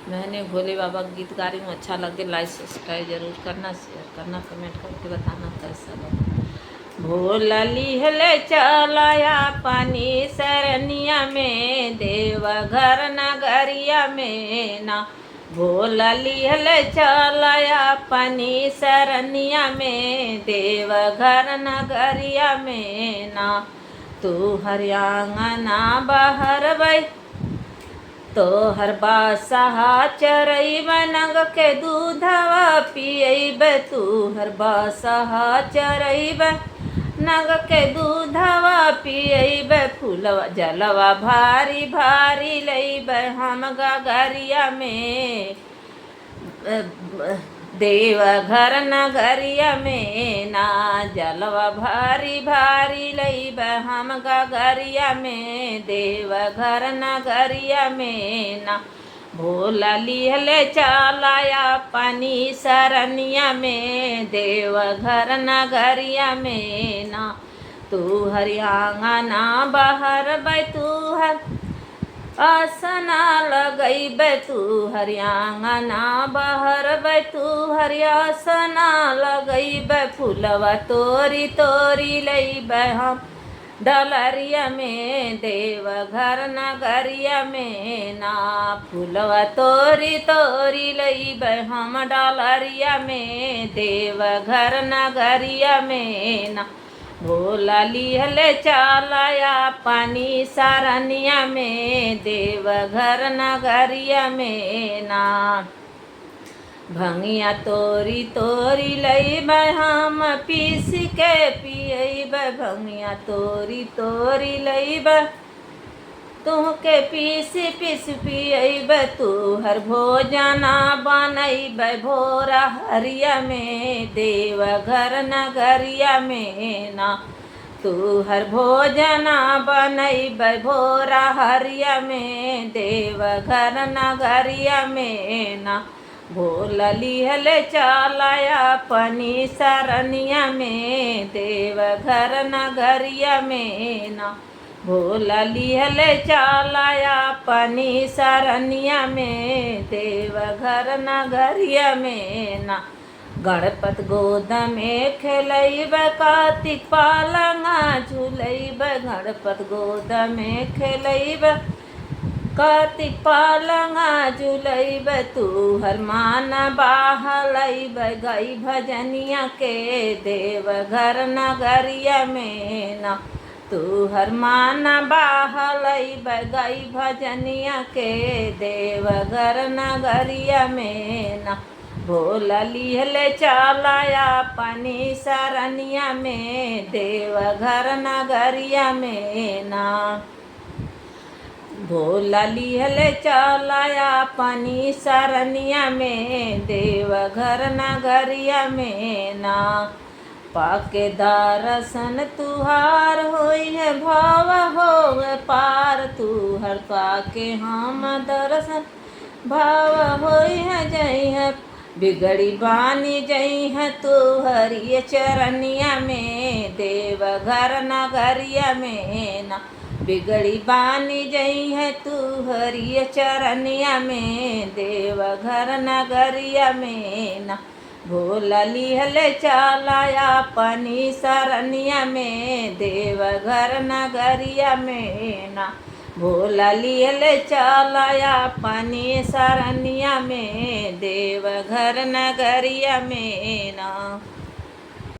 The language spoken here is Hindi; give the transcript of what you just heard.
मैंने भोले बाबा का गीत गा रही हूँ। अच्छा लगे लाइक सब्सक्राइब जरूर करना, शेयर करना, कमेंट करके बताना कैसा लगा। भोला लिहले चलाया पानी सरनिया में, देवघर नगरिया में ना। भोला लिहले चलाया पानी सरनिया में, देवघर नगरिया में ना। तू हरियाणा बहर बई तो हर बादशाह चरैब, नंग के दूधवा पियब। तू हर बादशाह चरैब, नंग के दूधवा पियब। फूलवा जलवा भारी भारी लैब, हम गगरिया में देवघर नगरिया में ना। जलवा भारी भारी लैब, हम गगरिया में देवघर नगरिया में ना। भोला लिहले चलाया पानी सरनिया में, देवघर नगरिया में ना। तू हरियाणा बहर बै, तू हर आसना लगैब। तू हरियाणा बहर बै, तू हरियासना लगैब। फूलवा तोरी तोरी लैब, हम डलरिया में देवघर नगरिया में ना। फूलवा तोरी तोरी लैब, हम डलरिया में देवघर नगरिया में ना। भोला लिहले चलाया पानी सरनिया में, देवघर नगरिया में ना। भंगिया तोरी तोरी लैब, हम पीस के पियब। भंगिया तोरी तोरी लैब, तुहके पीस पीस पियब। तू हर भोजना बनैब, भोरा हरिया में देवघर नगरिया में ना। तू हर भोजना बनैब, भोरा हरिया में देवघर नगरिया में ना। भोला लिहले चलाया पानी सरनिया में, देवघर नगरिया में ना। भोला लिहले चलाया पानी सरनिया में, देवघर नगरिया में ना। गणपत गोद में खेलैब, कार्तिक पालंगा झूलैब। गणपत गोद में खेलैब, कार्तिक पालंगा झूलैब। तू हर मान बहलैब, गई भजनिया के देवघर नगरिया में ना। तू हर मान बहलैब, गई भजनिया के देवघर नगरिया में ना। भोला लिहले चलाया पानी सरनिया में, देवघर नगरिया में ना। भोला लिहले चलाया पानी सरनिया में, देवघर नगरिया में ना। पाके दर्शन तुहार होई है, भाव हो पार। तू हर पाके हम दर्शन, भाव होई है जई है। बिगड़ी बानी जई है तू हरिय चरनिया में, देवघर नगरिया में ना। बिगड़ी बानी जई है तू हरिय चरनिया में, देवघर नगरिया में ना। भोला लिहले चलाया पानी सरनिया में, देवघर नगरिया में ना। भोला लिहले चलाया पानी सरनिया में, देवघर नगरिया में ना।